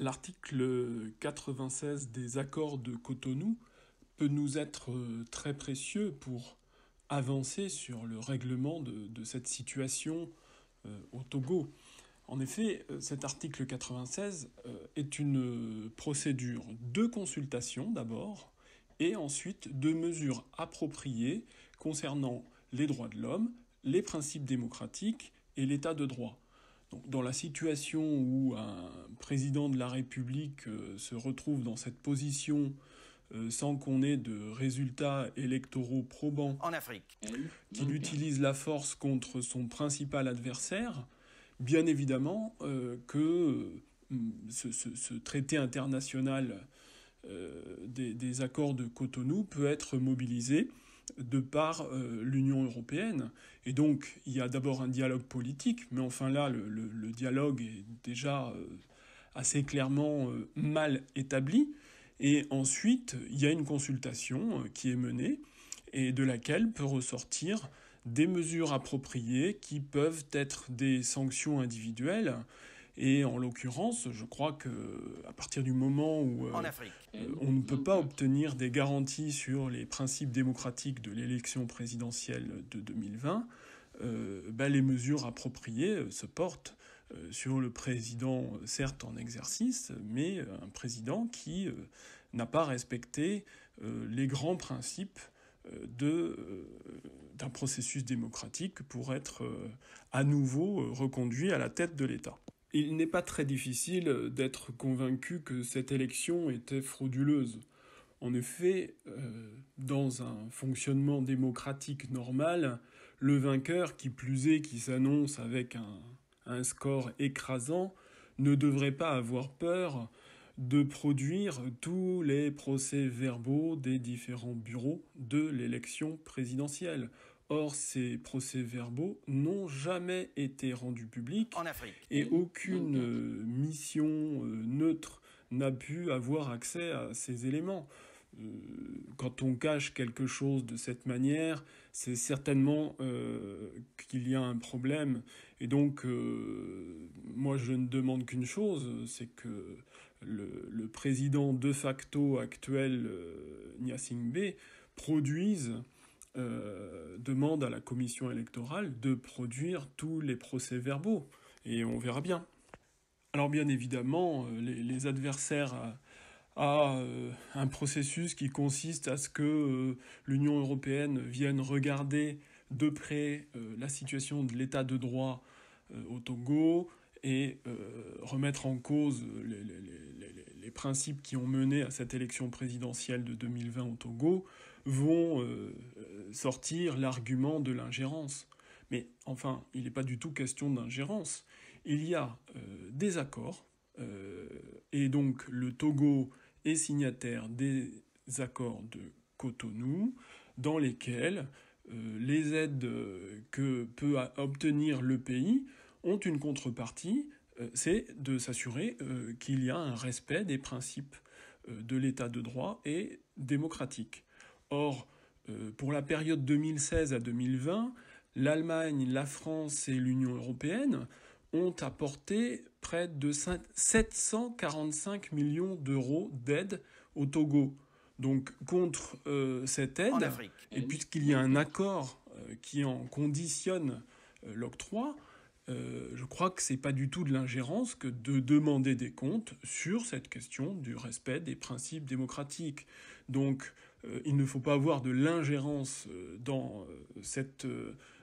L'article 96 des accords de Cotonou peut nous être très précieux pour avancer sur le règlement de cette situation au Togo. En effet, cet article 96 est une procédure de consultation d'abord, et ensuite de mesures appropriées concernant les droits de l'homme, les principes démocratiques et l'état de droit. Donc, dans la situation où un président de la République se retrouve dans cette position sans qu'on ait de résultats électoraux probants, en Afrique, qu'il utilise la force contre son principal adversaire, bien évidemment que ce traité international des accords de Cotonou peut être mobilisé de par l'Union européenne. Et donc, il y a d'abord un dialogue politique, mais enfin là, le dialogue est déjà assez clairement mal établi. Et ensuite, il y a une consultation qui est menée et de laquelle peut ressortir des mesures appropriées qui peuvent être des sanctions individuelles. Et en l'occurrence, je crois que à partir du moment où en Afrique, on ne peut pas obtenir des garanties sur les principes démocratiques de l'élection présidentielle de 2020, les mesures appropriées se portent sur le président, certes en exercice, mais un président qui n'a pas respecté les grands principes d'un processus démocratique pour être à nouveau reconduit à la tête de l'État. Il n'est pas très difficile d'être convaincu que cette élection était frauduleuse. En effet, dans un fonctionnement démocratique normal, le vainqueur, qui plus est, qui s'annonce avec un score écrasant, ne devrait pas avoir peur de produire tous les procès-verbaux des différents bureaux de l'élection présidentielle. Or, ces procès-verbaux n'ont jamais été rendus publics en Afrique, et aucune mission neutre n'a pu avoir accès à ces éléments. Quand on cache quelque chose de cette manière, c'est certainement qu'il y a un problème. Et donc, moi, je ne demande qu'une chose, c'est que le président de facto actuel, Gnassingbé, demande à la commission électorale de produire tous les procès-verbaux. Et on verra bien. Alors bien évidemment, les adversaires à un processus qui consiste à ce que l'Union européenne vienne regarder de près la situation de l'état de droit au Togo et remettre en cause les principes qui ont mené à cette élection présidentielle de 2020 au Togo, vont sortir l'argument de l'ingérence. Mais enfin, il n'est pas du tout question d'ingérence. Il y a des accords, et donc le Togo est signataire des accords de Cotonou, dans lesquels les aides que peut obtenir le pays ont une contrepartie, c'est de s'assurer qu'il y a un respect des principes de l'état de droit et démocratique. Or, pour la période 2016 à 2020, l'Allemagne, la France et l'Union européenne ont apporté près de 745 millions d'euros d'aide au Togo. Donc contre cette aide, en Afrique, et puisqu'il y a un accord qui en conditionne l'octroi, je crois que c'est pas du tout de l'ingérence que de demander des comptes sur cette question du respect des principes démocratiques. Donc il ne faut pas avoir de l'ingérence dans cette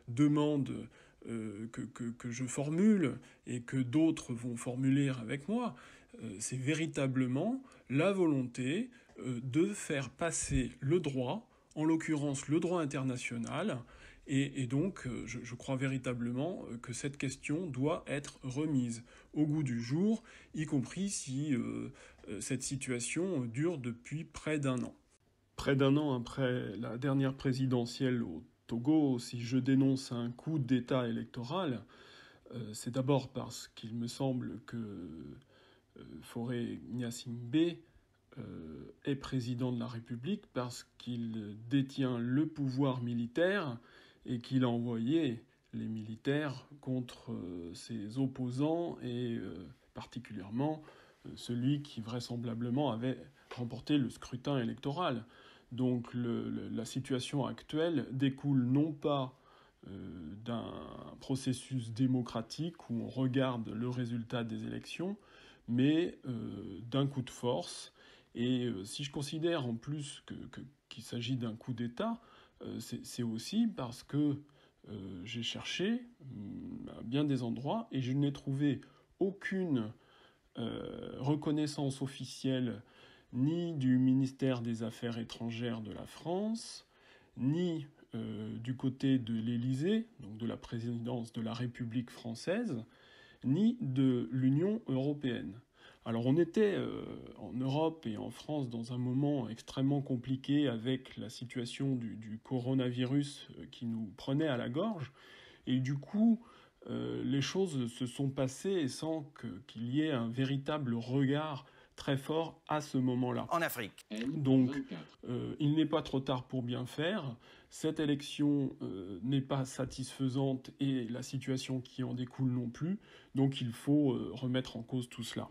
demande que je formule et que d'autres vont formuler avec moi. C'est véritablement la volonté de faire passer le droit, en l'occurrence le droit international, et donc je crois véritablement que cette question doit être remise au goût du jour, y compris si cette situation dure depuis près d'un an. Près d'un an après la dernière présidentielle au Togo, si je dénonce un coup d'État électoral, c'est d'abord parce qu'il me semble que Fauré Gnassingbé est président de la République parce qu'il détient le pouvoir militaire et qu'il a envoyé les militaires contre ses opposants et particulièrement celui qui vraisemblablement avait remporté le scrutin électoral. Donc la situation actuelle découle non pas d'un processus démocratique où on regarde le résultat des élections, mais d'un coup de force. Et si je considère en plus qu'il s'agit d'un coup d'État, c'est aussi parce que j'ai cherché à bien des endroits et je n'ai trouvé aucune reconnaissance officielle ni du ministère des Affaires étrangères de la France, ni du côté de l'Élysée, donc de la présidence de la République française, ni de l'Union européenne. Alors on était en Europe et en France dans un moment extrêmement compliqué avec la situation du coronavirus qui nous prenait à la gorge, et du coup les choses se sont passées sans qu'il y ait un véritable regard très fort à ce moment-là. En Afrique. Donc, il n'est pas trop tard pour bien faire. Cette élection n'est pas satisfaisante et la situation qui en découle non plus. Donc, il faut remettre en cause tout cela.